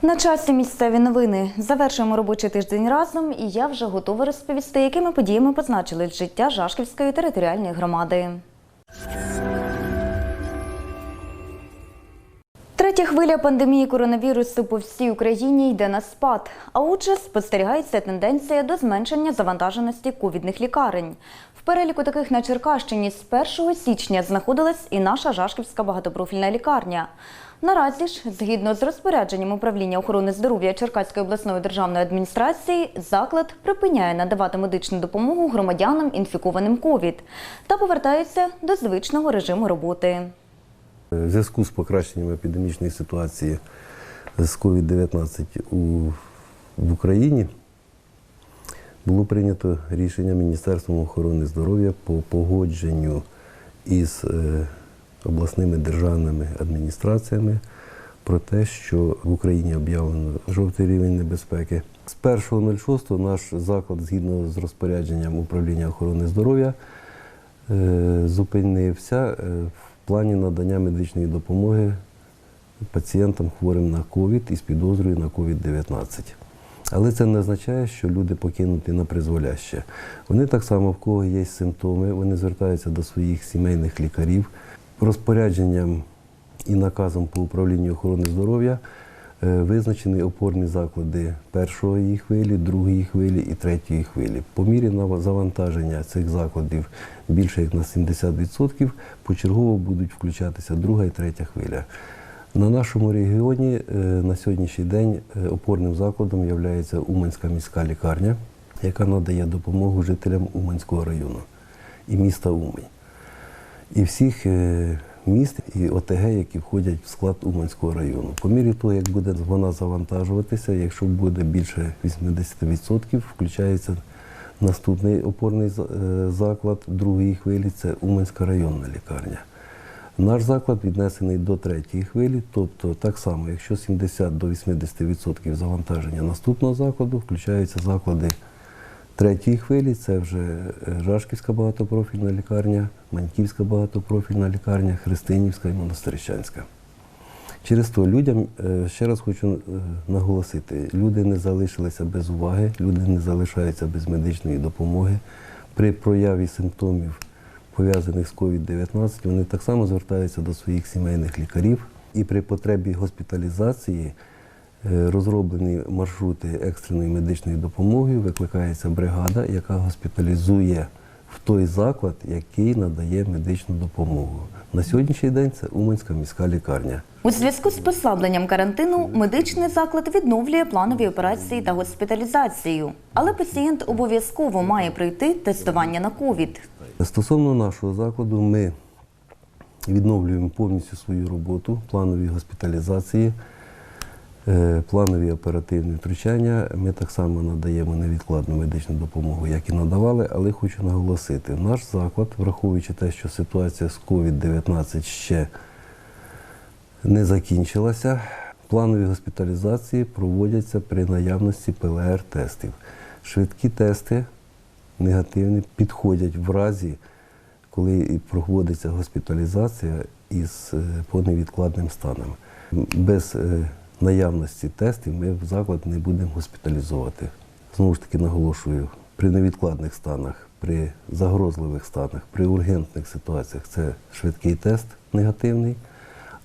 На часі місцеві новини. Завершуємо робочий тиждень разом, і я вже готова розповісти, якими подіями позначили життя Жашківської територіальної громади. Третя хвиля пандемії коронавірусу по всій Україні йде на спад, а отже, спостерігається тенденція до зменшення завантаженості ковідних лікарень. В переліку таких на Черкащині з 1 січня знаходилась і наша Жашківська багатопрофільна лікарня. Наразі ж, згідно з розпорядженням управління охорони здоров'я Черкаської обласної державної адміністрації, заклад припиняє надавати медичну допомогу громадянам, інфікованим ковід, та повертається до звичного режиму роботи. В зв'язку з покращенням епідемічної ситуації з COVID-19 в Україні було прийнято рішення Міністерством охорони здоров'я по погодженню із обласними державними адміністраціями про те, що в Україні об'явлено жовтий рівень небезпеки. З 1.06 наш заклад, згідно з розпорядженням управління охорони здоров'я, зупинився в плані надання медичної допомоги пацієнтам, хворим на ковід і з підозрою на COVID-19. Але це не означає, що люди покинуті на призволяще. Вони так само, в кого є симптоми, вони звертаються до своїх сімейних лікарів. Розпорядженням і наказом по управлінню охорони здоров'я визначені опорні заклади першої хвилі, другої хвилі і третьої хвилі. По мірі завантаження цих закладів більше як на 70%, почергово будуть включатися друга і третя хвиля. На нашому регіоні на сьогоднішній день опорним закладом є Уманська міська лікарня, яка надає допомогу жителям Уманського району і міста Умань. І всіх міст і ОТГ, які входять в склад Уманського району. По мірі того, як буде вона завантажуватися, якщо буде більше 80%, включається наступний опорний заклад другої хвилі – це Уманська районна лікарня. Наш заклад віднесений до третьої хвилі, тобто так само, якщо 70 до 80% завантаження наступного закладу, включаються заклади третьої хвилі, це вже Жашківська багатопрофільна лікарня, Маньківська багатопрофільна лікарня, Христинівська і Монастирищанська. Через то людям, ще раз хочу наголосити, люди не залишилися без уваги, люди не залишаються без медичної допомоги. При прояві симптомів, пов'язаних з COVID-19, вони так само звертаються до своїх сімейних лікарів. І при потребі госпіталізації розроблені маршрути екстреної медичної допомоги, викликається бригада, яка госпіталізує в той заклад, який надає медичну допомогу. На сьогоднішній день це Уманська міська лікарня. У зв'язку з послабленням карантину медичний заклад відновлює планові операції та госпіталізацію. Але пацієнт обов'язково має пройти тестування на ковід. Стосовно нашого закладу, ми відновлюємо повністю свою роботу, планові госпіталізації, планові оперативні втручання. Ми так само надаємо невідкладну медичну допомогу, як і надавали, але хочу наголосити, наш заклад, враховуючи те, що ситуація з COVID-19 ще не закінчилася, планові госпіталізації проводяться при наявності ПЛР-тестів. Швидкі тести негативні підходять в разі, коли проводиться госпіталізація по невідкладним станам. Без наявності тестів ми в заклад не будемо госпіталізувати. Знову ж таки наголошую, при невідкладних станах, при загрозливих станах, при ургентних ситуаціях це швидкий тест негативний,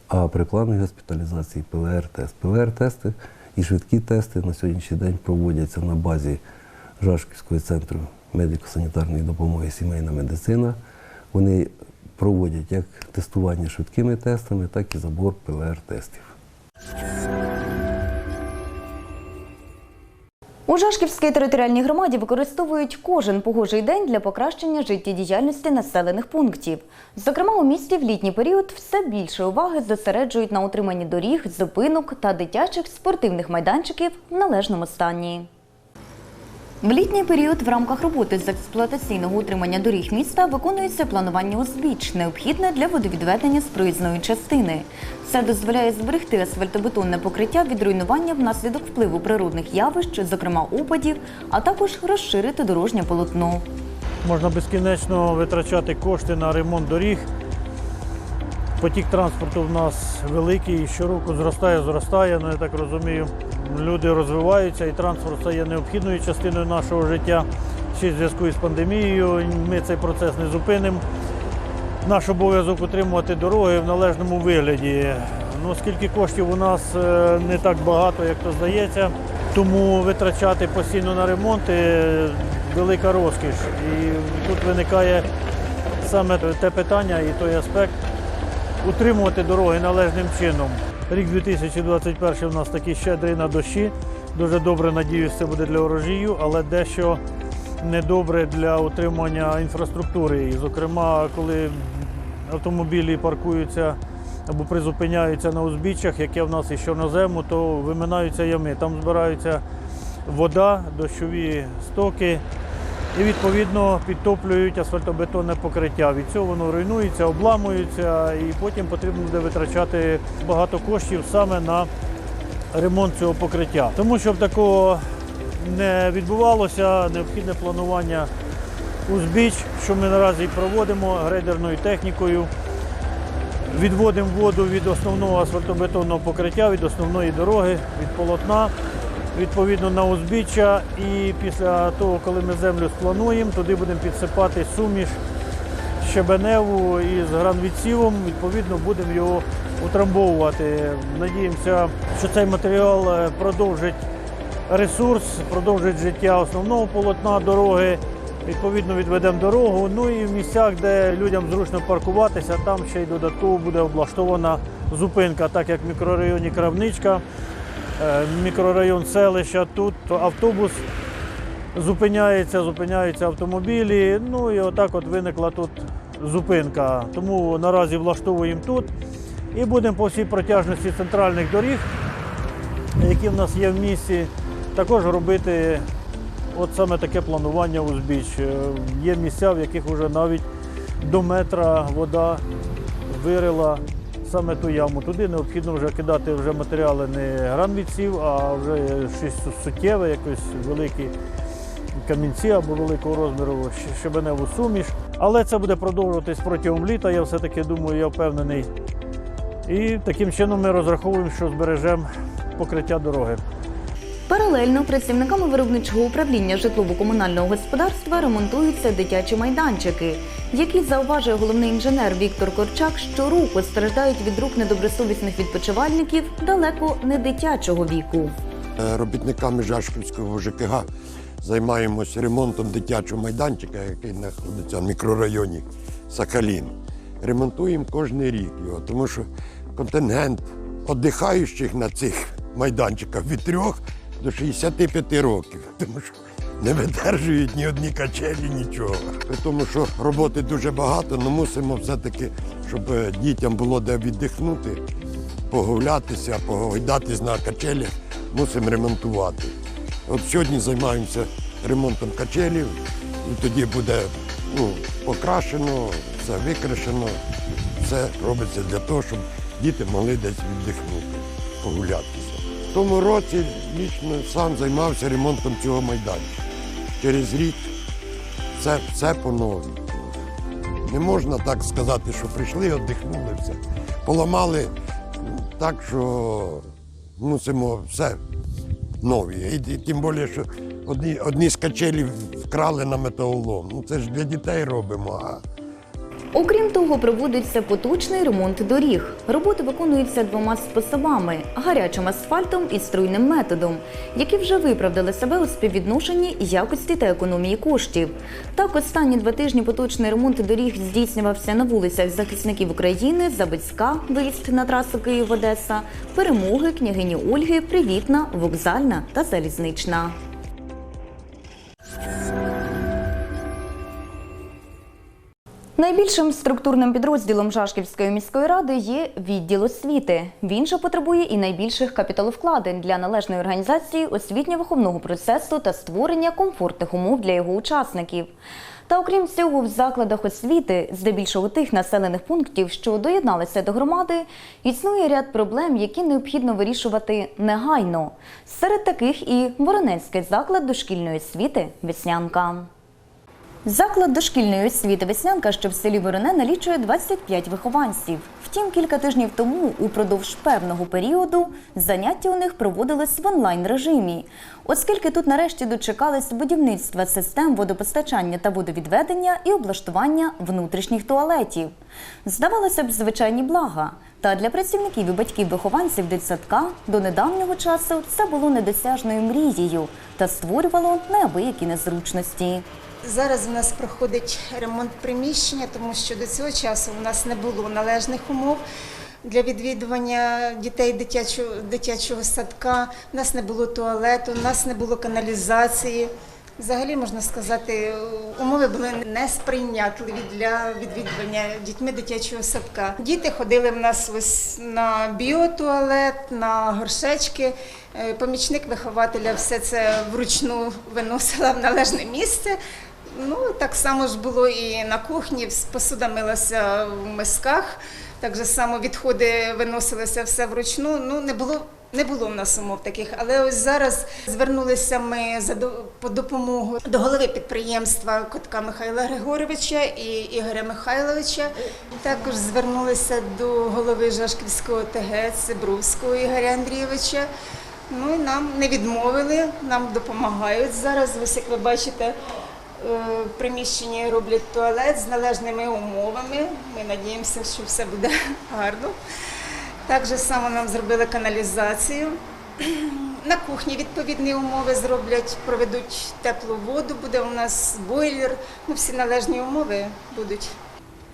а при плановій госпіталізації ПЛР-тест. ПЛР-тести і швидкі тести на сьогоднішній день проводяться на базі Жашківського центру медико-санітарної допомоги «Сімейна медицина». Вони проводять як тестування швидкими тестами, так і забор ПЛР-тестів. У Жашківській територіальній громаді використовують кожен погожий день для покращення життєдіяльності населених пунктів. Зокрема, у місті в літній період все більше уваги зосереджують на утриманні доріг, зупинок та дитячих спортивних майданчиків в належному стані. В літній період в рамках роботи з експлуатаційного утримання доріг міста виконується планування узбіч, необхідне для водовідведення з проїзної частини. Це дозволяє зберегти асфальтобетонне покриття від руйнування внаслідок впливу природних явищ, зокрема опадів, а також розширити дорожнє полотно. Можна безкінечно витрачати кошти на ремонт доріг. Потік транспорту в нас великий, щороку зростає, я так розумію. Люди розвиваються і транспорт стає необхідною частиною нашого життя. Ще й в зв'язку із пандемією ми цей процес не зупинимо. Наш обов'язок утримувати дороги в належному вигляді. Ну, оскільки коштів у нас не так багато, як то здається, тому витрачати постійно на ремонти – велика розкіш. І тут виникає саме те питання і той аспект – утримувати дороги належним чином. Рік 2021 у нас такий щедрий на дощі. Дуже добре, надіюсь, це буде для урожаю, але дещо недобре для утримання інфраструктури. І, зокрема, коли автомобілі паркуються або призупиняються на узбіччях, яке в нас із чорнозему, то виминаються ями. Там збирається вода, дощові стоки і, відповідно, підтоплюють асфальтобетонне покриття. Від цього воно руйнується, обламується і потім потрібно буде витрачати багато коштів саме на ремонт цього покриття. Тому, щоб такого не відбувалося, необхідне планування узбіч, що ми наразі і проводимо грейдерною технікою. Відводимо воду від основного асфальтобетонного покриття, від основної дороги, від полотна, відповідно на узбіччя. І після того, коли ми землю сплануємо, туди будемо підсипати суміш щебеневу із гранвідсівом, відповідно будемо його утрамбовувати. Надіємося, що цей матеріал продовжить ресурс, продовжить життя основного полотна дороги. Відповідно, відведемо дорогу. Ну і в місцях, де людям зручно паркуватися, там ще й додатково буде облаштована зупинка, так як в мікрорайоні Кравничка, мікрорайон селища. Тут автобус зупиняються автомобілі. Ну і отак от виникла тут зупинка. Тому наразі влаштовуємо тут і будемо по всій протяжності центральних доріг, які в нас є в місті, також робити от саме таке планування узбіч. Є місця, в яких вже навіть до метра вода вирила саме ту яму. Туди необхідно вже кидати вже матеріали не гранвідсів, а вже щось суттєве, якось великі камінці або великого розміру щебеневу суміш. Але це буде продовжуватись протягом літа, я все-таки думаю, я впевнений. І таким чином ми розраховуємо, що збережемо покриття дороги. Паралельно працівниками виробничого управління житлово-комунального господарства ремонтуються дитячі майданчики, які, зауважує головний інженер Віктор Корчак, щороку страждають від рук недобросовісних відпочивальників далеко не дитячого віку. Робітниками Жашківського ЖКГ займаємося ремонтом дитячого майданчика, який знаходиться в мікрорайоні Сахалін. Ремонтуємо кожен рік його, тому що контингент віддихаючих на цих майданчиках від 3 до 65 років, тому що не видержують ні одні качелі, нічого. При тому, що роботи дуже багато, але мусимо все-таки, щоб дітям було де віддихнути, погулятися, погойдатись на качелях, мусимо ремонтувати. От сьогодні займаємося ремонтом качелів, і тоді буде покрашено, все викрашено, все робиться для того, щоб діти могли десь віддихнути, погулятися. В тому році лічно сам займався ремонтом цього майданчика. Через рік все по новій. Не можна так сказати, що прийшли, віддихнули, все. Поламали так, що мусимо все нові. І тим більше, що одні з качелів вкрали на металолом. Ну це ж для дітей робимо. Окрім того, проводиться поточний ремонт доріг. Роботи виконуються 2 способами – гарячим асфальтом і струйним методом, які вже виправдали себе у співвідношенні якості та економії коштів. Так, останні 2 тижні поточний ремонт доріг здійснювався на вулицях захисників України, Заводська, виїзд на трасу Київ-Одеса, Перемоги, Княгині Ольги, Привітна, Вокзальна та Залізнична. Найбільшим структурним підрозділом Жашківської міської ради є відділ освіти. Він же потребує і найбільших капіталовкладень для належної організації освітньо-виховного процесу та створення комфортних умов для його учасників. Та окрім цього, в закладах освіти, здебільшого тих населених пунктів, що доєдналися до громади, існує ряд проблем, які необхідно вирішувати негайно. Серед таких і Воронезький заклад дошкільної освіти «Веснянка». Заклад дошкільної освіти «Веснянка», що в селі Вороне, налічує 25 вихованців. Втім, кілька тижнів тому, упродовж певного періоду, заняття у них проводились в онлайн-режимі. Оскільки тут нарешті дочекались будівництва систем водопостачання та водовідведення і облаштування внутрішніх туалетів. Здавалося б, звичайні блага. Та для працівників і батьків вихованців дитсадка до недавнього часу це було недосяжною мрією та створювало неабиякі незручності. Зараз у нас проходить ремонт приміщення, тому що до цього часу у нас не було належних умов для відвідування дітей дитячого садка, у нас не було туалету, у нас не було каналізації. Взагалі, можна сказати, умови були несприйнятливі для відвідування дітьми дитячого садка. Діти ходили в нас ось на біотуалет, на горшечки. Помічник вихователя все це вручну виносила в належне місце. Ну, так само ж було і на кухні, посуда милася в мисках, так же само відходи виносилися все вручну. Ну, не було в нас умов таких, але ось зараз звернулися ми по допомогу до голови підприємства Котка Михайла Григоровича і Ігоря Михайловича. Також звернулися до голови Жашківського ОТГ Цибровського Ігоря Андрійовича. Ну і нам не відмовили, нам допомагають зараз. Ось, як ви бачите, в приміщенні роблять туалет з належними умовами. Ми сподіваємося, що все буде гарно. Так же само нам зробили каналізацію. На кухні відповідні умови зроблять, проведуть теплу воду, буде у нас бойлер, ну, всі належні умови будуть.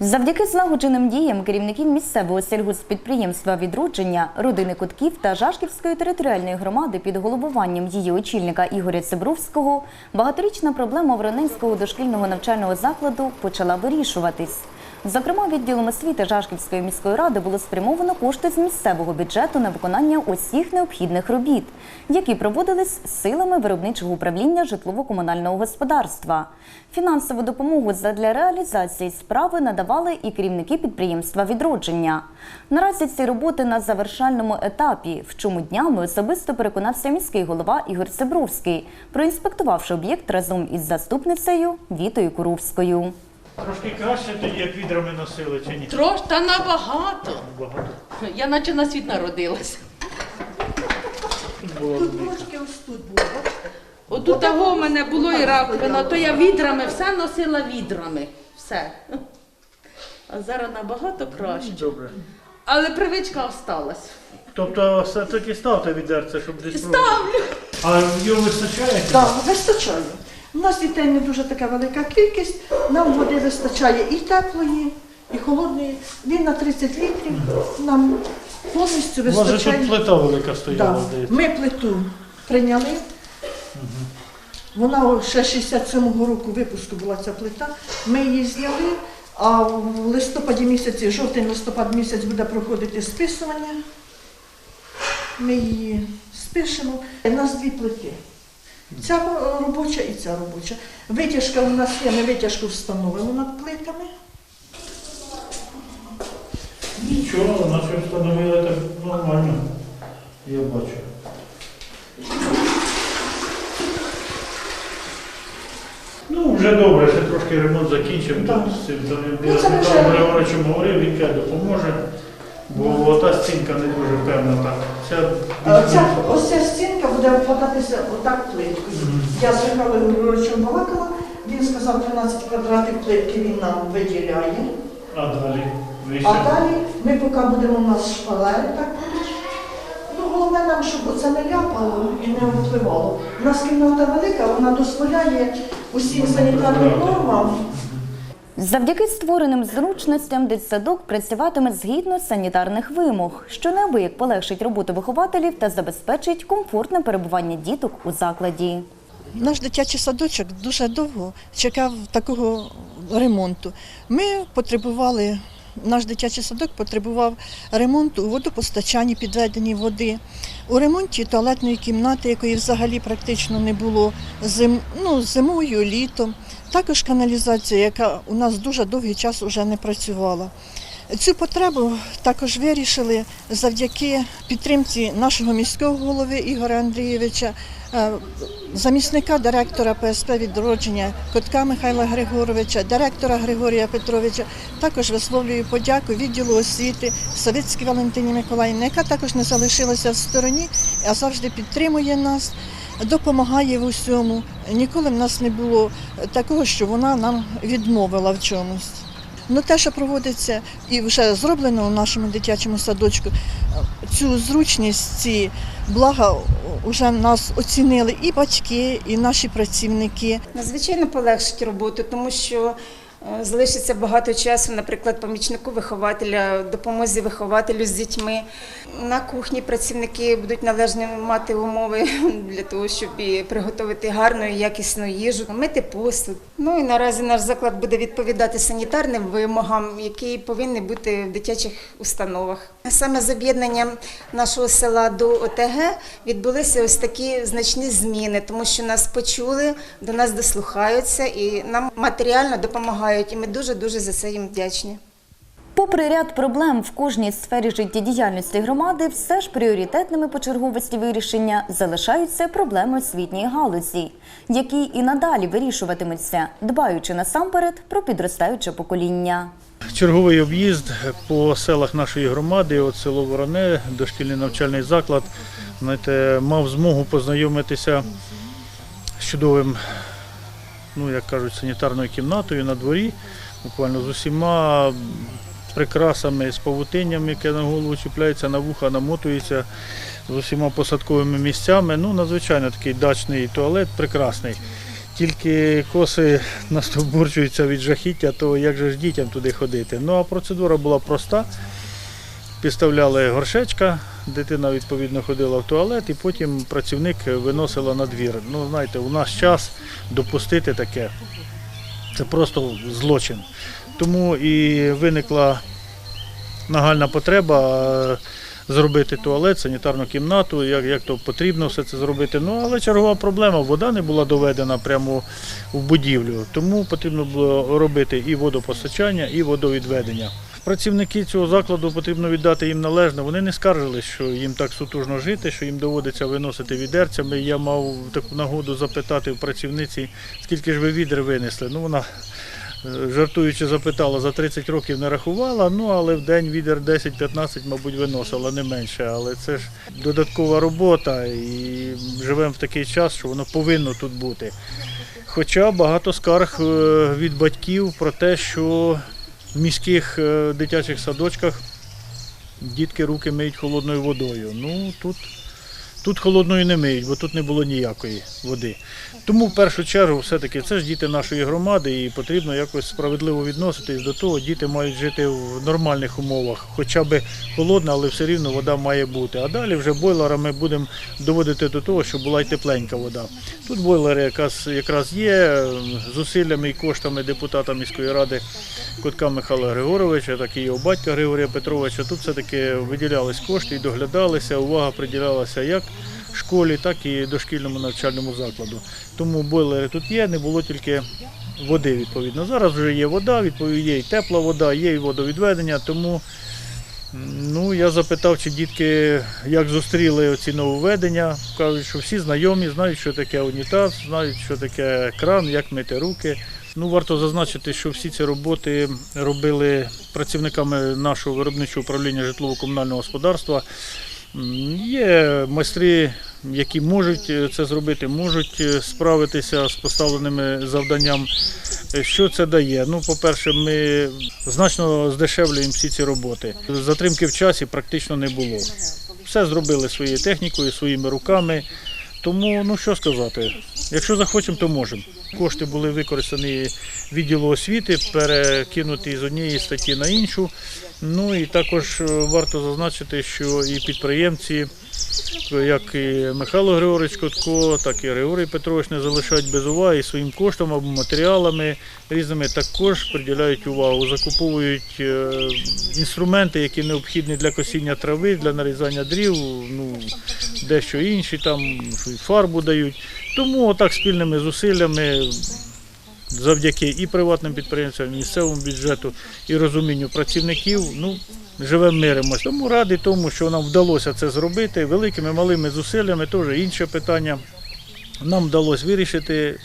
Завдяки злагодженим діям керівників місцевого сільгосппідприємства «Відродження», родини Котків та Жашківської територіальної громади під головуванням її очільника Ігоря Цибровського, багаторічна проблема Вороненського дошкільного навчального закладу почала вирішуватись. Зокрема, відділом освіти Жашківської міської ради було спрямовано кошти з місцевого бюджету на виконання усіх необхідних робіт, які проводились силами виробничого управління житлово-комунального господарства. Фінансову допомогу задля реалізації справи надавали і керівники підприємства «Відродження». Наразі ці роботи на завершальному етапі, в чому днями особисто переконався міський голова Ігор Цибровський, проінспектувавши об'єкт разом із заступницею Вітою Куровською. Трошки краще тоді, як відрами носили, чи ні? Та набагато. Багато. Я наче на світ народилася. Було Тут трошки ось тут було, бачите? Отут того в мене було і раковина, то я відрами, все носила відрами. Все. А зараз набагато краще. Добре. Але привичка осталась. Тобто все-таки ставте відерце, щоб десь Ставлю. А його вистачає? Так, вистачає. У нас дітей не дуже така велика кількість, нам води вистачає і теплої, і холодної. Він на 30 літрів нам повністю У вас же вистачає. тут плита велика стояла, Да. здається. Ми плиту прийняли. Вона ще 67-го року випуску була ця плита. Ми її зняли, а в листопаді місяці, жовтень-листопад місяць буде проходити списування. Ми її спишемо. У нас дві плити. Ця робоча і ця робоча. Витяжка у нас є, ми витяжку встановимо над плитами. Нічого, наче встановили так нормально. Я бачу. Ну, вже добре, ще трошки ремонт закінчимо. Так. Тут з цим там Ну, я з це Михайлом вже- Григоровичем говорив, він каже, допоможе. Бо та стінка не дуже певна так. Ось ця стінка буде вкладатися отак плиткою. Я з Михайлом Григоровичем балакала, він сказав, 12 квадратів плитки він нам виділяє. А далі вище. А далі ми поки будемо у нас шпалери так. Ну, головне нам, щоб оце не ляпало і не впливало. У нас кімната велика, вона дозволяє усім санітарним нормам. Завдяки створеним зручностям дитсадок працюватиме згідно санітарних вимог, що неабияк полегшить роботу вихователів та забезпечить комфортне перебування діток у закладі. Наш дитячий садочок дуже довго чекав такого ремонту. Наш дитячий садок потребував ремонту у водопостачанні, підведенні води, у ремонті туалетної кімнати, якої взагалі практично не було зимою, літом. Також каналізація, яка у нас дуже довгий час вже не працювала. Цю потребу також вирішили завдяки підтримці нашого міського голови Ігоря Андрійовича, замісника директора ПСП «Відродження» Котка Михайла Григоровича, директора Григорія Петровича. Також висловлюю подяку відділу освіти Савицькій Валентині Миколаївні, яка також не залишилася в стороні, а завжди підтримує нас, допомагає в усьому. Ніколи в нас не було такого, що вона нам відмовила в чомусь. Ну, те, що проводиться і вже зроблено у нашому дитячому садочку, цю зручність, ці блага вже нас оцінили і батьки, і наші працівники. Надзвичайно полегшить роботу, тому що залишиться багато часу, наприклад, помічнику вихователя, допомозі вихователю з дітьми. На кухні працівники будуть належні мати умови для того, щоб і приготувати гарну і якісну їжу, мити посуд. Ну і наразі наш заклад буде відповідати санітарним вимогам, які повинні бути в дитячих установах. Саме з об'єднанням нашого села до ОТГ відбулися ось такі значні зміни, тому що нас почули, до нас дослухаються і нам матеріально допомагають. І ми дуже-дуже за це їм вдячні. Попри ряд проблем в кожній сфері життєдіяльності громади, все ж пріоритетними по черговості вирішення залишаються проблеми освітньої галузі, які і надалі вирішуватимуться, дбаючи насамперед про підростаюче покоління. Черговий об'їзд по селах нашої громади, от село Вороне, дошкільний навчальний заклад, знаєте, мав змогу познайомитися з чудовим, як кажуть, санітарною кімнатою на дворі, буквально з усіма прикрасами, з павутинням, яке на голову чіпляється, на вуха намотується, з усіма посадковими місцями. Надзвичайно такий дачний туалет, прекрасний. Тільки коси настовбурчуються від жахіття, то як же ж дітям туди ходити. А процедура була проста. Підставляли горшечка, дитина відповідно ходила в туалет і потім працівник виносила на двір. Знаєте, у наш час допустити таке – це просто злочин. Тому і виникла нагальна потреба зробити туалет, санітарну кімнату, як то потрібно все це зробити. Але чергова проблема – вода не була доведена прямо в будівлю, тому потрібно було робити і водопостачання, і водовідведення. Працівники цього закладу потрібно віддати їм належне. Вони не скаржились, що їм так сутужно жити, що їм доводиться виносити відерцями. Я мав таку нагоду запитати у працівниці, скільки ж ви відер винесли. Вона жартуючи запитала, за 30 років не рахувала, але в день відер 10-15, мабуть, виносила, не менше. Але це ж додаткова робота і живемо в такий час, що воно повинно тут бути. Хоча багато скарг від батьків про те, що в міських дитячих садочках дітки руки миють холодною водою. Тут холодною не миють, бо тут не було ніякої води. Тому в першу чергу все-таки це ж діти нашої громади і потрібно якось справедливо відноситись до того. Діти мають жити в нормальних умовах, хоча б холодна, але все рівно вода має бути. А далі вже бойлерами будемо доводити до того, щоб була й тепленька вода. Тут бойлери якраз є, зусиллями і коштами депутата міської ради Котка Михайла Григоровича, так і його батька Григорія Петровича. Тут все-таки виділялись кошти і доглядалися, увага приділялася як школі, так і дошкільному навчальному закладу. Тому бойлери тут є, не було тільки води відповідно. Зараз вже є вода, відповідно є і тепла вода, є і водовідведення, тому я запитав, чи дітки як зустріли оці нововведення. Кажуть, що всі знайомі, знають, що таке унітаз, знають, що таке кран, як мити руки. Варто зазначити, що всі ці роботи робили працівниками нашого виробничого управління житлово-комунального господарства. Є майстри, які можуть це зробити, можуть справитися з поставленими завданням. Що це дає? По-перше, ми значно здешевлюємо всі ці роботи. Затримки в часі практично не було. Все зробили своєю технікою, своїми руками. Тому, що сказати, якщо захочемо, то можемо. Кошти були використані відділу освіти, перекинуті з однієї статті на іншу. І також варто зазначити, що і підприємці, як і Михайло Григорович Котко, так і Григорій Петрович не залишають без уваги і своїм коштом або матеріалами різними також приділяють увагу, закуповують інструменти, які необхідні для косіння трави, для нарізання дрів, дещо інші, там фарбу дають. Тому отак спільними зусиллями завдяки і приватним підприємцям, і місцевому бюджету, і розумінню працівників, живемо, миримося. Тому радий тому, що нам вдалося це зробити великими, малими зусиллями, теж інше питання. Нам вдалося вирішити.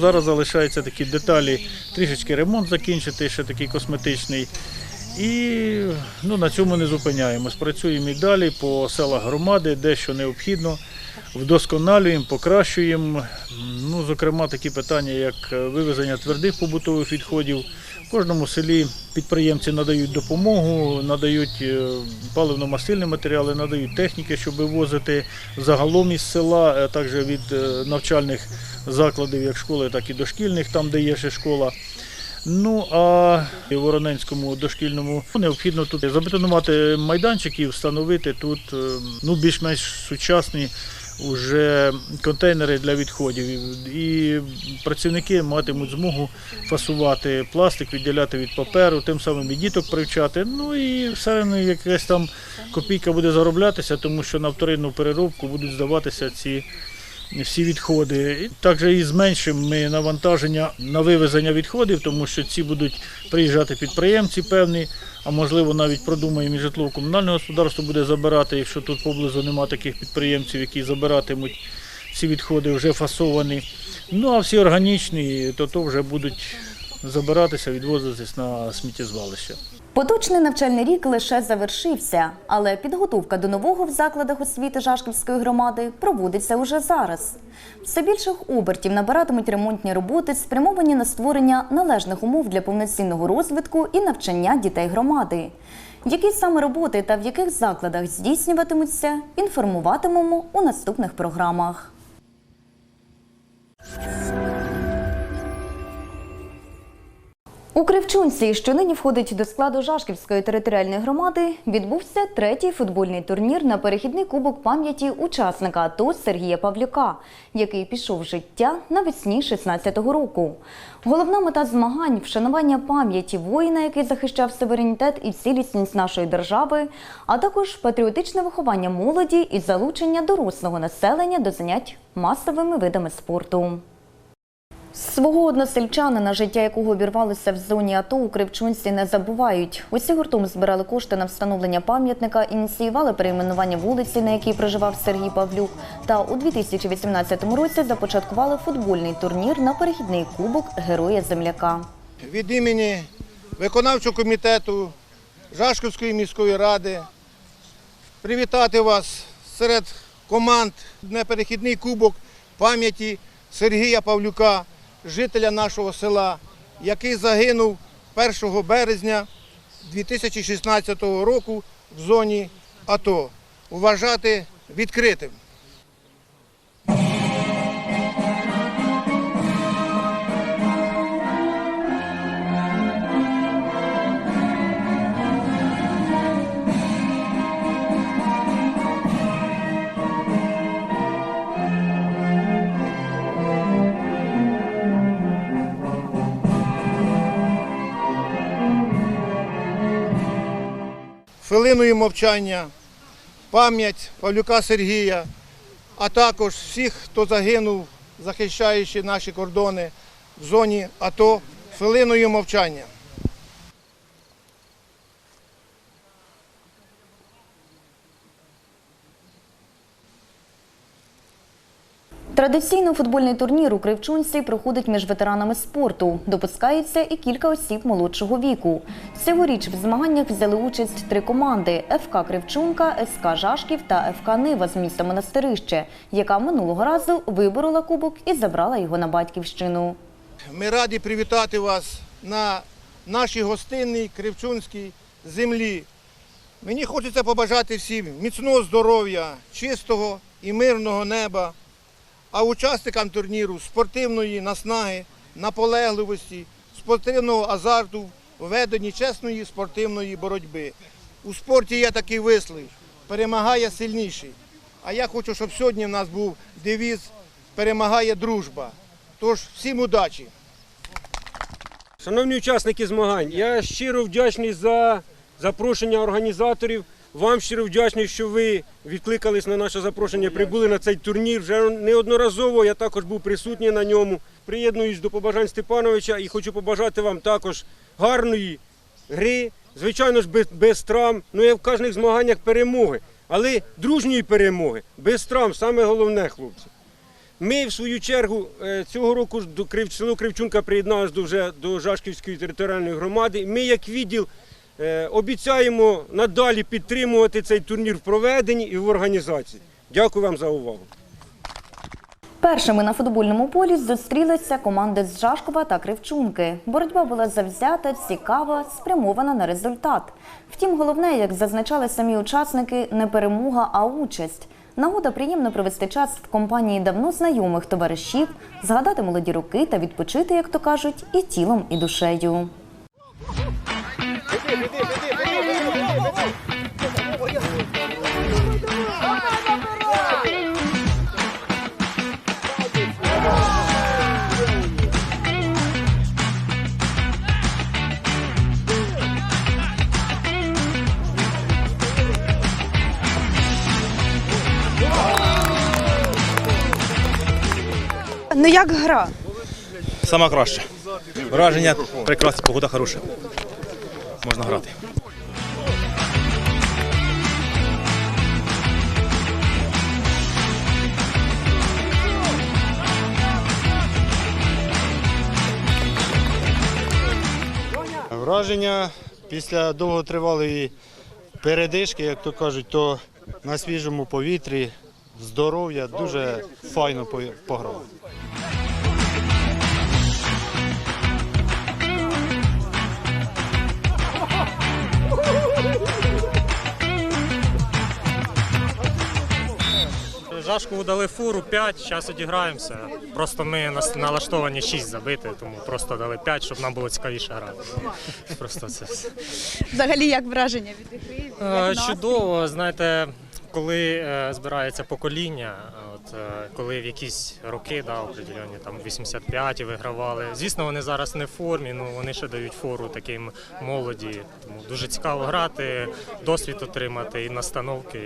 Зараз залишаються такі деталі, трішечки ремонт закінчити, ще такий косметичний. І на цьому не зупиняємось. Працюємо і далі по селах громади, де що необхідно, вдосконалюємо, покращуємо. Зокрема, такі питання, як вивезення твердих побутових відходів. В кожному селі підприємці надають допомогу, надають паливно-мастильні матеріали, надають техніки, щоб вивозити загалом із села, а також від навчальних закладів, як школи, так і дошкільних, там, де є ще школа. А в Вороненському дошкільному необхідно тут забетонувати майданчик і встановити тут більш-менш сучасні уже контейнери для відходів. І працівники матимуть змогу фасувати пластик, відділяти від паперу, тим самим і діток привчати. І все одно якась там копійка буде зароблятися, тому що на вторинну переробку будуть здаватися ці всі відходи. Також і зменшимо ми навантаження на вивезення відходів, тому що ці будуть приїжджати підприємці певні, а можливо навіть продумаємо і житлово-комунальне господарство буде забирати, якщо тут поблизу немає таких підприємців, які забиратимуть ці відходи вже фасовані. А всі органічні, то вже будуть забиратися, відвозитись на сміттєзвалище. Поточний навчальний рік лише завершився, але підготовка до нового в закладах освіти Жашківської громади проводиться уже зараз. Все більших обертів набиратимуть ремонтні роботи, спрямовані на створення належних умов для повноцінного розвитку і навчання дітей громади. Які саме роботи та в яких закладах здійснюватимуться, інформуватимемо у наступних програмах. У Кривчунці, що нині входить до складу Жашківської територіальної громади, відбувся третій футбольний турнір на перехідний кубок пам'яті учасника АТО Сергія Павлюка, який пішов в життя навесні 16-го року. Головна мета змагань – вшанування пам'яті воїна, який захищав суверенітет і цілісність нашої держави, а також патріотичне виховання молоді і залучення дорослого населення до занять масовими видами спорту. Свого односельчанина, життя якого обірвалося в зоні АТО, у Кривчунці не забувають. Усі гуртом збирали кошти на встановлення пам'ятника, ініціювали перейменування вулиці, на якій проживав Сергій Павлюк, та у 2018 році започаткували футбольний турнір на перехідний кубок Героя-Земляка. Від імені виконавчого комітету Жашківської міської ради привітати вас серед команд на перехідний кубок пам'яті Сергія Павлюка, жителя нашого села, який загинув 1 березня 2016 року в зоні АТО. Вважати відкритим. Хвилиною мовчання, пам'ять Павлюка Сергія, а також всіх, хто загинув, захищаючи наші кордони в зоні АТО, хвилиною мовчання. Традиційно футбольний турнір у Кривчунці проходить між ветеранами спорту. Допускається і кілька осіб молодшого віку. Цьогоріч в змаганнях взяли участь 3 команди – ФК Кривчунка, СК Жашків та ФК Нива з міста Монастирище, яка минулого разу виборола кубок і забрала його на батьківщину. Ми раді привітати вас на нашій гостинній Кривчунській землі. Мені хочеться побажати всім міцного здоров'я, чистого і мирного неба, а учасникам турніру спортивної наснаги, наполегливості, спортивного азарту в веденні чесної спортивної боротьби. У спорті є такий вислів – перемагає сильніший. А я хочу, щоб сьогодні в нас був девіз «Перемагає дружба». Тож всім удачі! Шановні учасники змагань, я щиро вдячний за запрошення організаторів Вам щиро вдячний, що ви відкликались на наше запрошення, прибули на цей турнір. Вже неодноразово я також був присутній на ньому. Приєднуюсь до побажань Степановича і хочу побажати вам також гарної гри, звичайно ж без травм, ну і в кожних змаганнях перемоги. Але дружньої перемоги, без травм, саме головне, хлопці. Ми, в свою чергу, цього року село Кривчунка приєдналося вже до Жашківської територіальної громади. Ми, як відділ, обіцяємо надалі підтримувати цей турнір в проведенні і в організації. Дякую вам за увагу. Першими на футбольному полі зустрілися команди з Жашкова та Кривчунки. Боротьба була завзята, цікава, спрямована на результат. Втім, головне, як зазначали самі учасники, не перемога, а участь. Нагода приємно провести час в компанії давно знайомих товаришів, згадати молоді роки та відпочити, як то кажуть, і тілом, і душею. Ну як гра? Сама краще. Враження прекрасне, погода хороша. Можна грати. Враження після довготривалої передишки, як то кажуть, то на свіжому повітрі, здоров'я, дуже файно пограв. Жашкову дали фуру 5, зараз одіграємося. Просто ми налаштовані 6 забити, тому просто дали 5, щоб нам було цікавіше грати. Просто це все. Взагалі як враження від гри? Чудово, знаєте, коли збирається покоління, коли в якісь роки, определені, там 85-ті вигравали. Звісно, вони зараз не в формі, ну вони ще дають фору таким молоді. Тому дуже цікаво грати, досвід отримати і настановки.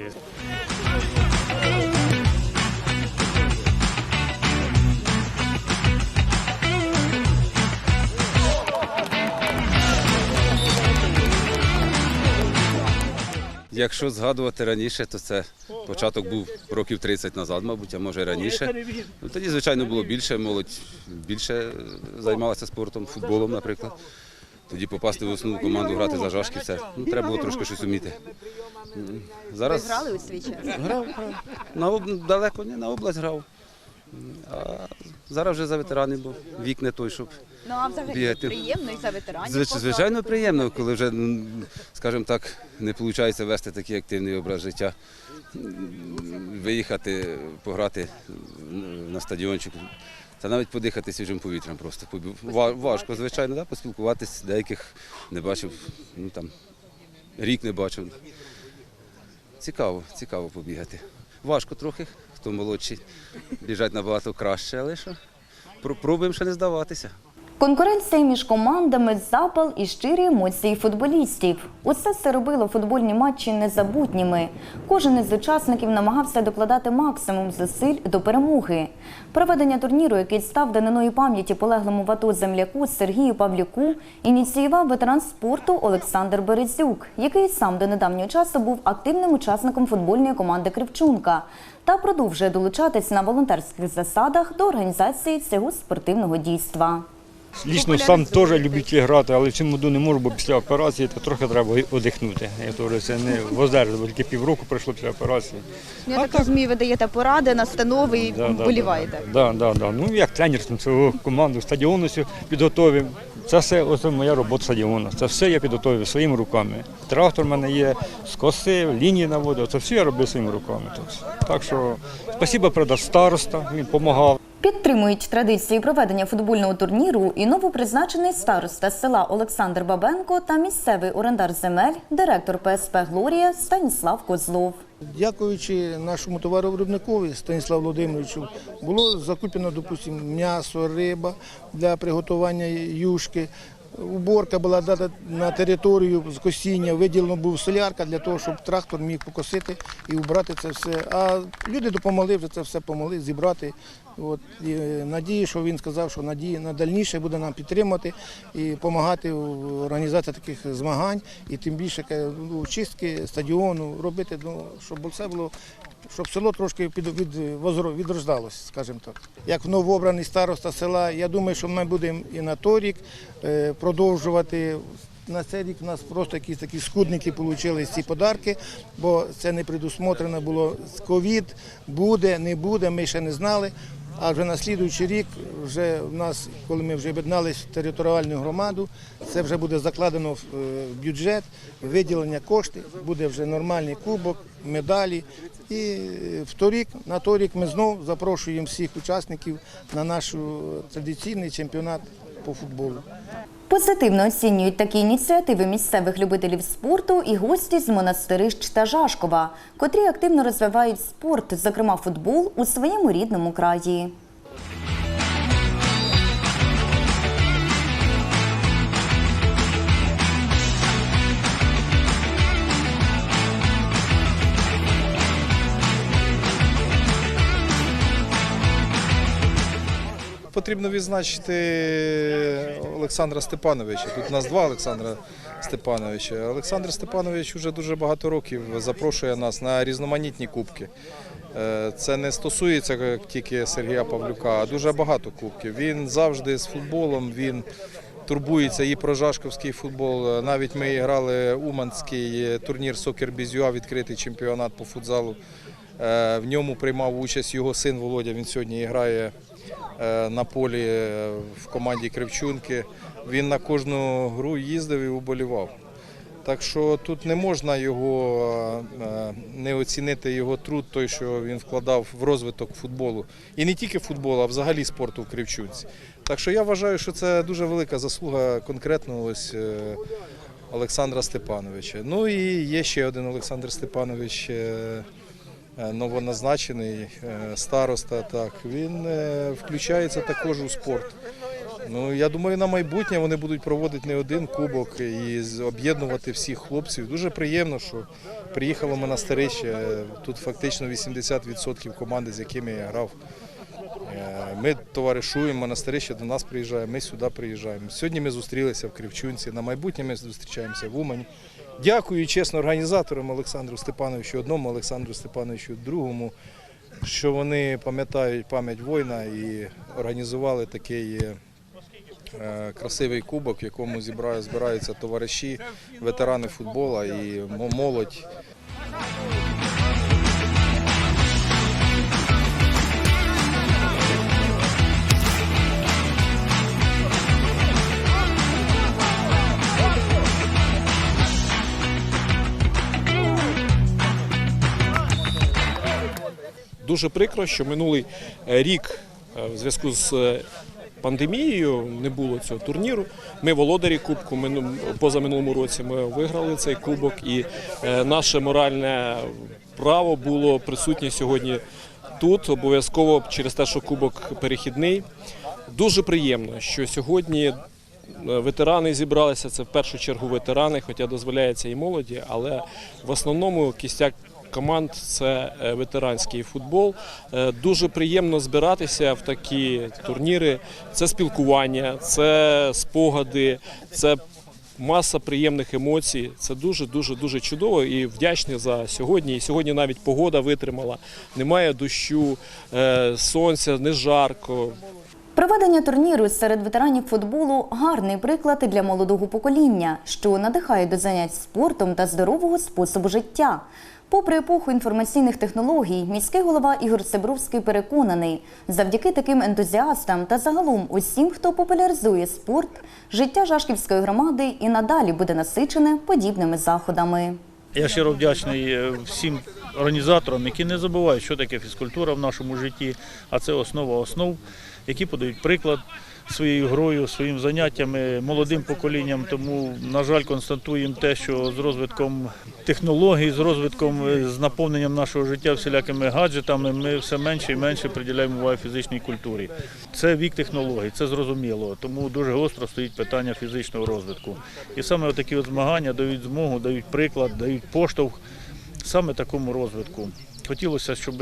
Якщо згадувати раніше, то це початок був років 30 назад, мабуть, а може раніше. Ну, тоді, звичайно, було більше, молодь більше займалася спортом, футболом, наприклад. Тоді попасти в основну команду, грати за Жашківця, треба було трошки щось вміти. Зараз... Ви грали у свій час? Грав. Далеко не, на область грав. А зараз вже за ветеранів, бо вік не той, щоб Ну а взагалі бігати. приємно і за ветеранів. Звичайно, приємно, коли вже, скажімо так, не виходить вести такий активний образ життя. Виїхати, пограти на стадіончик, та навіть подихати свіжим повітрям просто. Важко, звичайно, поспілкуватись, деяких не бачив, рік не бачив. Цікаво побігати. Важко трохи, хто молодший, біжать набагато краще, але що, пробуємо ще не здаватися. Конкуренція між командами, запал і щирі емоції футболістів. Усе це робило футбольні матчі незабутніми. Кожен із учасників намагався докладати максимум зусиль до перемоги. Проведення турніру, який став даниною пам'яті полеглому в АТО земляку Сергію Павлюку, ініціював ветеран спорту Олександр Березюк, який сам до недавнього часу був активним учасником футбольної команди «Кривчунка» та продовжує долучатись на волонтерських засадах до організації цього спортивного дійства. Лічно сам теж любитель грати, але в цьому году не можу, бо після операції то трохи треба одихнути. Це не воздержу, тільки півроку пройшло після операції. Я так розумію, ви даєте поради, настанови і вболіваєте. Так. Ну, як тренер цього команду, стадіону підготовив. Це все моя робота стадіону. Це все я підготовив своїми руками. Трактор в мене є, скосив, лінії наводив, це все я робив своїми руками. Так що, спасибо, правда, староста, він допомагав. Підтримують традиції проведення футбольного турніру і новопризначений староста села Олександр Бабенко та місцевий орендар земель, директор ПСП «Глорія» Станіслав Козлов. Дякуючи нашому товаровиробникові Станіславу Володимировичу, було закуплено, допустимо, м'ясо, риба для приготування юшки. уборка була дата на територію з косіння, виділено був солярка для того, щоб трактор міг покосити і убрати це все. А люди допомогли вже це все помогли зібрати. От, і надію, що він сказав, що надії на дальніше буде нам підтримати і допомагати в організації таких змагань, і тим більше чистки стадіону робити, щоб все було, щоб село трошки відрождалося, скажімо так. Як новообраний староста села, я думаю, що ми будемо і на той рік продовжувати. На цей рік у нас просто якісь такі скудники отримали ці подарки, бо це не предусмотрено було з ковід, буде, не буде, ми ще не знали. А вже на слідуючий рік, вже в нас, коли ми вже об'єдналися в територіальну громаду, це вже буде закладено в бюджет, виділення коштів, буде вже нормальний кубок, медалі. І на той рік ми знову запрошуємо всіх учасників на наш традиційний чемпіонат по футболу. Позитивно оцінюють такі ініціативи місцевих любителів спорту і гості з Монастирищ та Жашкова, котрі активно розвивають спорт, зокрема футбол, у своєму рідному краї. Потрібно відзначити Олександра Степановича. Тут у нас два Олександра Степановича. Олександр Степанович вже дуже багато років запрошує нас на різноманітні кубки. Це не стосується тільки Сергія Павлюка, а дуже багато кубків. Він завжди з футболом, він турбується і про жашковський футбол. Навіть ми грали уманський турнір «Сокер Біз.ЮА», відкритий чемпіонат по футзалу. В ньому приймав участь його син Володя, він сьогодні грає на полі в команді Кривчунки. Він на кожну гру їздив і вболівав. Так що тут не можна не оцінити його труд, той, що він вкладав в розвиток футболу. І не тільки футболу, а взагалі спорту в Кривчунці. Так що я вважаю, що це дуже велика заслуга конкретно ось Олександра Степановича. Ну і є ще один Олександр Степанович, новоназначений староста, так, він включається також у спорт. Ну, я думаю, на майбутнє вони будуть проводити не один кубок і об'єднувати всіх хлопців. Дуже приємно, що приїхало Монастирище, тут фактично 80% команди, з якими я грав. Ми товаришуємо, Монастирище до нас приїжджає, ми сюди приїжджаємо. Сьогодні ми зустрілися в Кривчунці, на майбутнє ми зустрічаємося в Умані. Дякую чесно організаторам Олександру Степановичу, одному Олександру Степановичу, другому, що вони пам'ятають пам'ять воїна і організували такий красивий кубок, в якому збираються товариші, ветерани футболу і молодь. Дуже прикро, що минулий рік в зв'язку з пандемією не було цього турніру. Ми володарі кубку, позаминулому році ми виграли цей кубок, і наше моральне право було присутнє сьогодні тут, обов'язково через те, що кубок перехідний. Дуже приємно, що сьогодні ветерани зібралися, це в першу чергу ветерани, хоча дозволяється і молоді, але в основному кістяк команд – це ветеранський футбол. Дуже приємно збиратися в такі турніри. Це спілкування, це спогади, це маса приємних емоцій. Це дуже чудово і вдячний за сьогодні. І сьогодні навіть погода витримала. Немає дощу, сонця, не жарко. Проведення турніру серед ветеранів футболу – гарний приклад для молодого покоління, що надихає до занять спортом та здорового способу життя. Попри епоху інформаційних технологій, міський голова Ігор Цибровський переконаний, завдяки таким ентузіастам та загалом усім, хто популяризує спорт, життя Жашківської громади і надалі буде насичене подібними заходами. Я щиро вдячний всім організаторам, які не забувають, що таке фізкультура в нашому житті, а це основа основ. які подають приклад своєю грою, своїм заняттями молодим поколінням. Тому, на жаль, констатуємо те, що з розвитком технологій, з розвитком, з наповненням нашого життя всілякими гаджетами ми все менше і менше приділяємо увагу фізичній культурі. Це вік технологій, це зрозуміло, тому дуже гостро стоїть питання фізичного розвитку. І саме такі змагання дають змогу, дають приклад, дають поштовх саме такому розвитку. Хотілося, щоб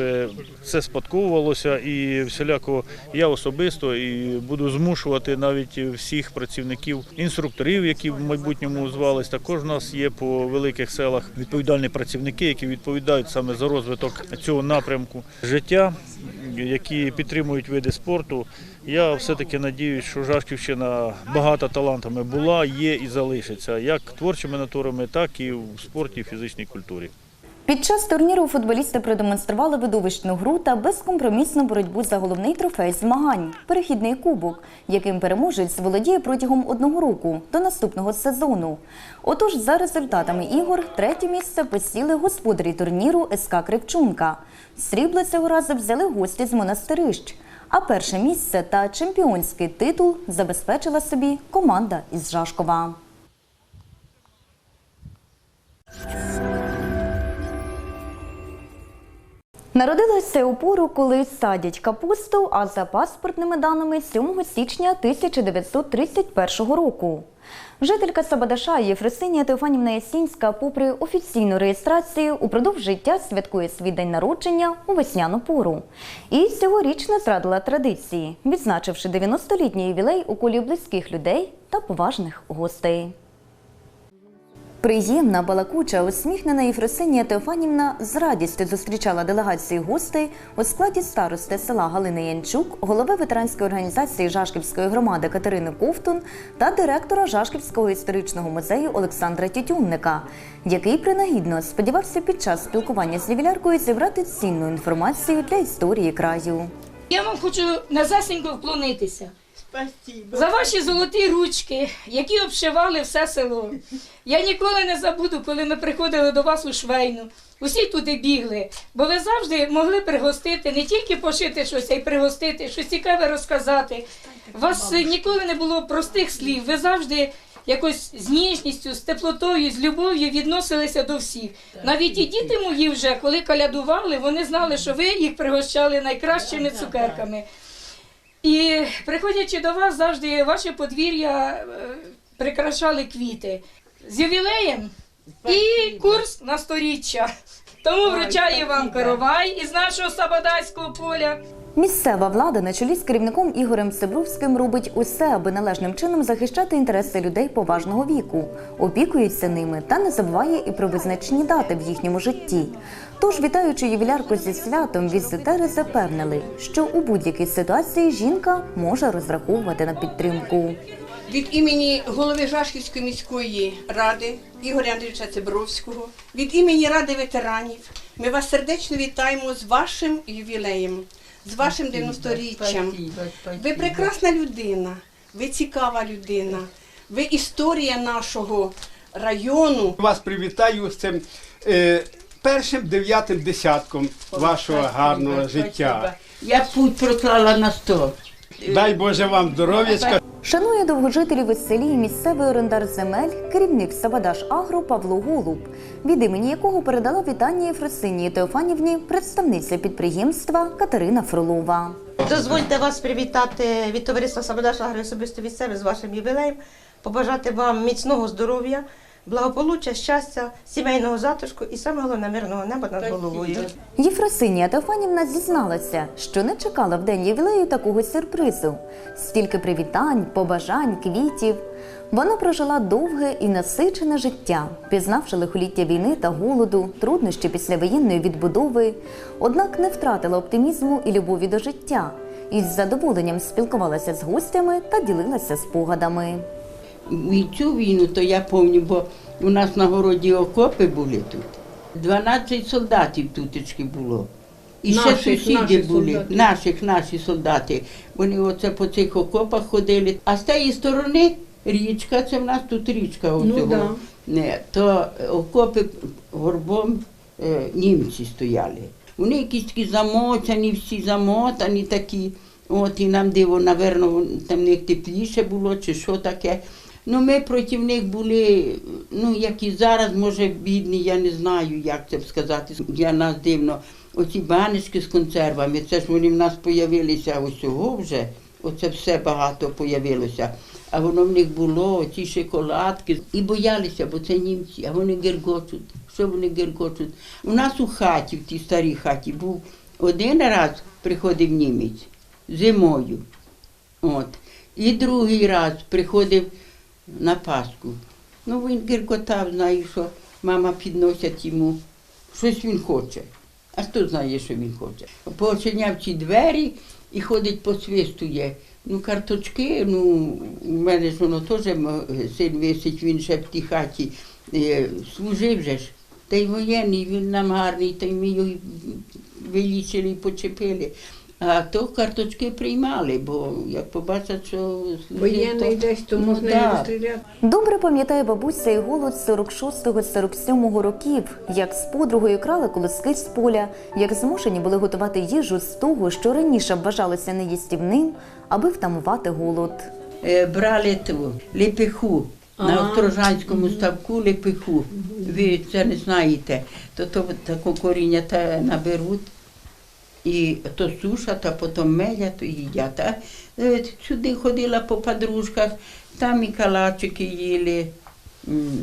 це спадковувалося і всіляко я особисто і буду змушувати навіть всіх працівників, інструкторів, які в майбутньому звались. Також у нас є по великих селах відповідальні працівники, які відповідають саме за розвиток цього напрямку життя, які підтримують види спорту. Я все-таки надіюсь, що Жашківщина багата талантами була, є і залишиться, як творчими натурами, так і в спорті і фізичній культурі. Під час турніру футболісти продемонстрували видовищну гру та безкомпромісну боротьбу за головний трофей змагань – перехідний кубок, яким переможець володіє протягом 1 року до наступного сезону. Отож, за результатами ігор, 3-те місце посіли господарі турніру СК Кривчунка. Срібло цього разу взяли гості з Монастирищ. А 1-те місце та чемпіонський титул забезпечила собі команда із Жашкова. Народилася у пору, коли садять капусту, а за паспортними даними 7 січня 1931 року. Жителька Сабадаша Єфросинія Теофанівна Ясінська, попри офіційну реєстрацію, упродовж життя святкує свій день народження у весняну пору. І цьогоріч не зрадила традиції, відзначивши 90-літній ювілей у колі близьких людей та поважних гостей. Приємна, балакуча, усміхнена Єфросинія Теофанівна з радістю зустрічала делегацію гостей у складі старости села Галини Янчук, голови ветеранської організації Жашківської громади Катерини Ковтун та директора Жашківського історичного музею Олександра Тютюнника, який принагідно сподівався під час спілкування з ювіляркою зібрати цінну інформацію для історії краю. Я вам хочу назасенько вклонитися. За ваші золоті ручки, які обшивали все село. Я ніколи не забуду, коли ми приходили до вас у швейну. Усі туди бігли, бо ви завжди могли пригостити, не тільки пошити щось, а й пригостити, щось цікаве розказати. У вас ніколи не було простих слів, ви завжди якось з ніжністю, з теплотою, з любов'ю відносилися до всіх. Навіть і діти мої вже, коли колядували, вони знали, що ви їх пригощали найкращими цукерками. І приходячи до вас, завжди ваше подвір'я прикрашали квіти. З ювілеєм і курс на 100-річчя. Тому вручаю вам коровай із нашого Сабадайського поля. Місцева влада на чолі з керівником Ігорем Цибровським робить усе, аби належним чином захищати інтереси людей поважного віку, опікується ними та не забуває і про визначні дати в їхньому житті. Тож, вітаючи ювілярку зі святом, візитери запевнили, що у будь-якій ситуації жінка може розраховувати на підтримку. Від імені голови Жашківської міської ради Ігоря Андрійовича Цибровського, від імені Ради ветеранів ми вас сердечно вітаємо з вашим ювілеєм, з вашим 90-річчям. Ви прекрасна людина, ви цікава людина, ви історія нашого району. Вас привітаю з цим першим 9-м десятком вашого гарного життя. Я путь проклала на 100. Дай Боже вам здоров'ячка. Шанує довгожителів у селі місцевий орендар земель, керівник Сабадаш Агро Павло Голуб, від імені якого передала вітання Єфросинії Теофанівні представниця підприємства Катерина Фролова. Дозвольте вас привітати від товариства Сабадаш Агро особисто від себе з вашим ювілеєм, побажати вам міцного здоров'я, благополуччя, щастя, сімейного затишку і саме головне мирного неба над головою. Єфросинія Теофанівна зізналася, що не чекала в день ювілею такого сюрпризу. Стільки привітань, побажань, квітів. Вона прожила довге і насичене життя, пізнавши лихоліття війни та голоду, труднощі післявоєнної відбудови. Однак не втратила оптимізму і любові до життя. І з задоволенням спілкувалася з гостями та ділилася спогадами. І цю війну, то я пам'ятаю, бо у нас на городі окопи були тут. 12 солдатів тутечки було. І ще сусіди були, наші солдати. Вони оце по цих окопах ходили. А з тієї сторони річка, це в нас тут річка оцього. То окопи горбом німці стояли. Вони якісь такі замотані, всі замотані такі. От, і нам диво, напевно, там в них тепліше було, чи що таке. Ну, ми проти них були, ну, як і зараз, може, бідні, я не знаю, як це сказати. Для нас дивно. Оці баночки з консервами, це ж вони в нас з'явилися усього вже, оце все багато з'явилося. А воно в них було, ці шоколадки. І боялися, бо це німці, а вони гергочуть. Що вони гергочуть? У нас у хаті, в тій старій хаті, був один раз приходив німець зимою. От. І другий раз приходив на Пасху. Ну, він гіркотав, знає, що мама підносить йому, щось він хоче. А хто знає, що він хоче? Починяв ці двері і ходить, посвистує. Ну, карточки, ну, у мене ж воно теж син висить, він ще в тій хаті служив же ж. Та й воєнний, він нам гарний, та й ми його вилічили і почепили. А то карточки приймали, бо як побачать, що Воєнний десь, то можна і розстріляти. Добре пам'ятає бабуся і голод 46-47 років, як з подругою крали колоски з поля, як змушені були готувати їжу з того, що раніше вважалося неїстівним, аби втамувати голод. Брали ту лепеху, на Острожанському ставку лепеху. Ви це не знаєте. То таке коріння наберуть. І то сушать, а потім мелять, то їдять. А сюди ходила по подружках, там і калачики їли.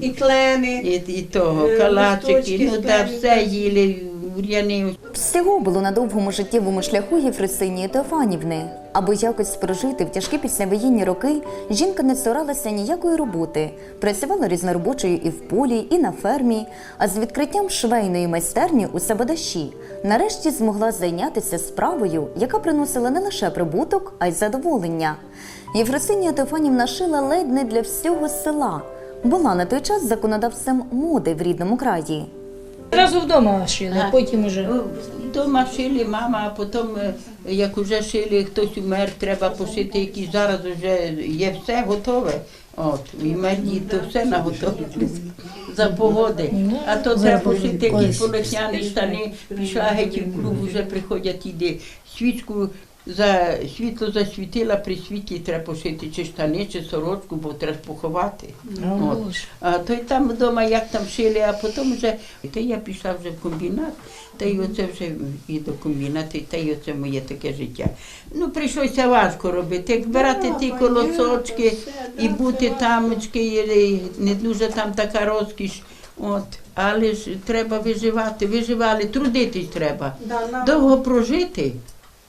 І клени, і того, калачики, ну так, все їли, бур'яни. Всього було на довгому життєвому шляху Єфросинії Теофанівни. Аби якось прожити в тяжкі післявоєнні роки, жінка не цуралася ніякої роботи. Працювала різноробочою і в полі, і на фермі, а з відкриттям швейної майстерні у Сабадаші нарешті змогла зайнятися справою, яка приносила не лише прибуток, а й задоволення. Єфросинія Теофанівна шила ледь не для всього села. Була на той час законодавцем моди в рідному краї. Одразу вдома шили, а потім уже. Вдома шили мама, а потім, як вже шили, хтось умер, треба пошити якісь, зараз вже є все готове. От, і меді, то все наготовлено за погоди. А то треба пошити якісь полотняні штани, пішла геть в клуб, вже приходять, іде свічку, за світло засвітила, при світлі треба пошити чи штани, чи сорочку, бо треба поховати. От. А то й там вдома, як там шили, а потім вже, та я пішла вже в комбінат, та й оце вже і до комбінату, та й оце моє таке життя. Ну, прийшлося важко робити, як збирати ті колосочки і бути тамочки, не дуже там така розкіш. От. Але ж треба виживали, трудитись треба. Довго прожити.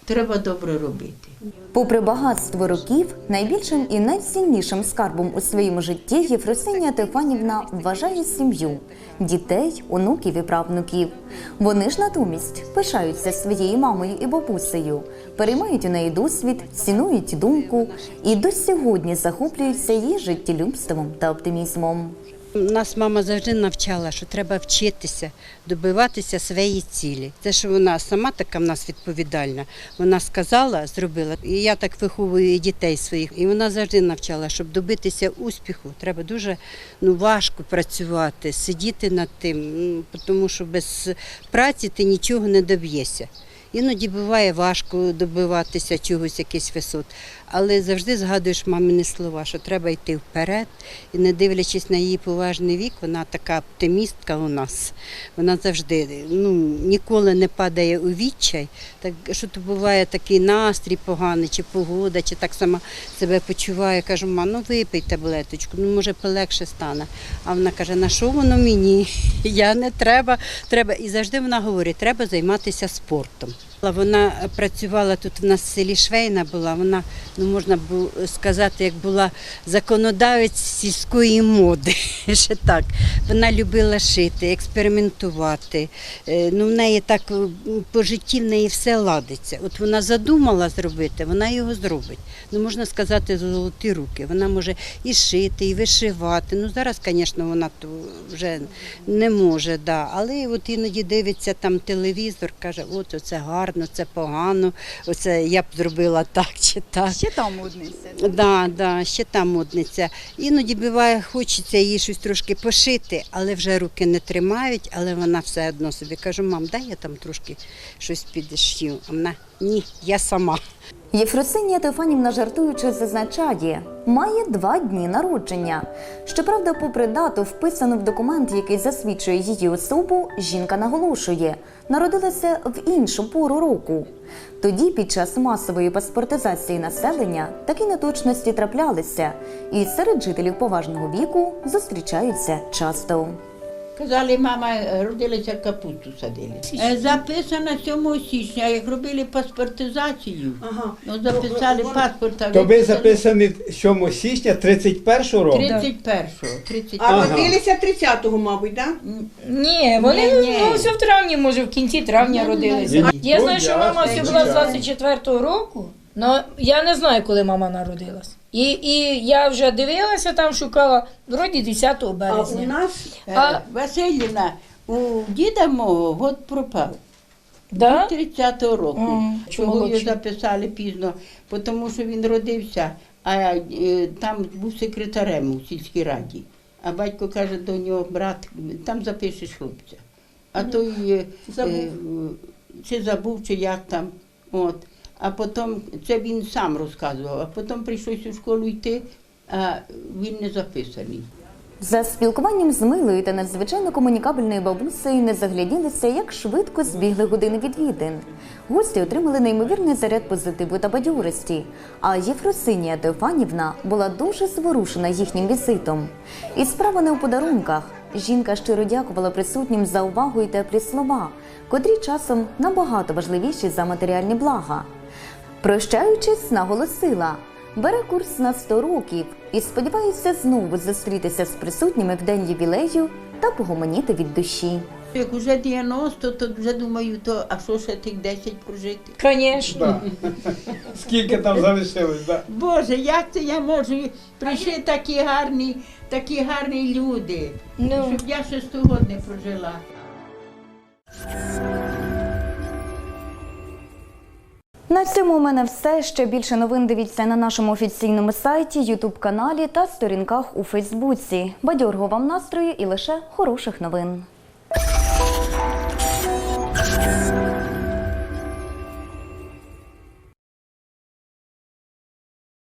Треба добре робити. Попри багатство років, найбільшим і найціннішим скарбом у своєму житті Єфросинія Теофанівна вважає сім'ю – дітей, онуків і правнуків. Вони ж натомість пишаються своєю мамою і бабусею, переймають у неї досвід, цінують думку і до сьогодні захоплюються її життєлюбством та оптимізмом. Нас мама завжди навчала, що треба вчитися, добиватися своєї цілі. Це ж вона сама така в нас відповідальна. Вона сказала, зробила. І я так виховую і дітей своїх. І вона завжди навчала, щоб добитися успіху, треба дуже важко працювати, сидіти над тим, тому що без праці ти нічого не доб'єшся. Іноді буває важко добиватися чогось, якихось висот, але завжди згадуєш мамині слова, що треба йти вперед. І не дивлячись на її поважний вік, вона така оптимістка у нас. Вона завжди ніколи не падає у відчай. Так, що то буває такий настрій поганий, чи погода, чи так сама себе почуває. Кажу, мама, випий таблеточку, може полегше стане. А вона каже, на що воно мені? Я не треба. І завжди вона говорить, треба займатися спортом. Вона працювала тут у нас в селі Швейна була, вона, можна було сказати, як була законодавець сільської моди. Ще так. Вона любила шити, експериментувати. В неї так по житті в неї все ладиться. От вона задумала зробити, вона його зробить. Можна сказати, золоті руки. Вона може і шити, і вишивати. Зараз, звісно, вона вже не може, але от іноді дивиться там телевізор, каже, от це гарно. Це погано, оце я б зробила так чи так. Ще та модниця. Так, ще та модниця. Іноді буває, хочеться їй щось трошки пошити, але вже руки не тримають, але вона все одно собі каже, мам, дай я там трошки щось підшию. А вона Ні, я сама. Єфросинія Теофанівна, жартуючи, зазначає, має 2 дні народження. Щоправда, попри дату, вписану в документ, який засвідчує її особу, жінка наголошує, народилася в іншу пору року. Тоді, під час масової паспортизації населення, такі неточності траплялися, і серед жителів поважного віку зустрічаються часто. Казали, мама родилася, капусту садили. Записано 7 січня, як робили паспортизацію, записали паспорт. То ви записані 7 січня 31-го року? 31-го. А родилися 30-го, мабуть, так? Ні, вони все в травні, може, в кінці травня родилися. Я знаю, що мама все була з 24-го року, але я не знаю, коли мама народилась. І я вже дивилася, там шукала, вроді 10 березня. А у нас, Василівна, у діда мого год пропав. Да? До 30-го року. Чого його молодший. записали пізно? Тому що він родився, а там був секретарем у сільській раді. А батько каже до нього, брат, там запишеш хлопця. А той чи забув, чи як там. От. А потім, це він сам розказував, а потім прийшлося в школу йти, а він не записаний. За спілкуванням з милою та надзвичайно комунікабельною бабусею не загляділися, як швидко збігли години відвідин. Гості отримали неймовірний заряд позитиву та бадьорості, а Єфросинія Теофанівна була дуже зворушена їхнім візитом. І справа не у подарунках. Жінка щиро дякувала присутнім за увагу і теплі слова, котрі часом набагато важливіші за матеріальні блага. Прощаючись, наголосила, бере курс на 100 років і сподівається знову зустрітися з присутніми в день ювілею та погомоніти від душі. Як уже 90, то вже думаю, а що ще тих 10 прожити? Звісно. Скільки там залишилось, так? Боже, як це я можу? Прийшли такі гарні люди, щоб я ще 100 років не прожила. На цьому у мене все. Ще більше новин дивіться на нашому офіційному сайті, ютуб-каналі та сторінках у Фейсбуці. Бадьорого вам настрою і лише хороших новин.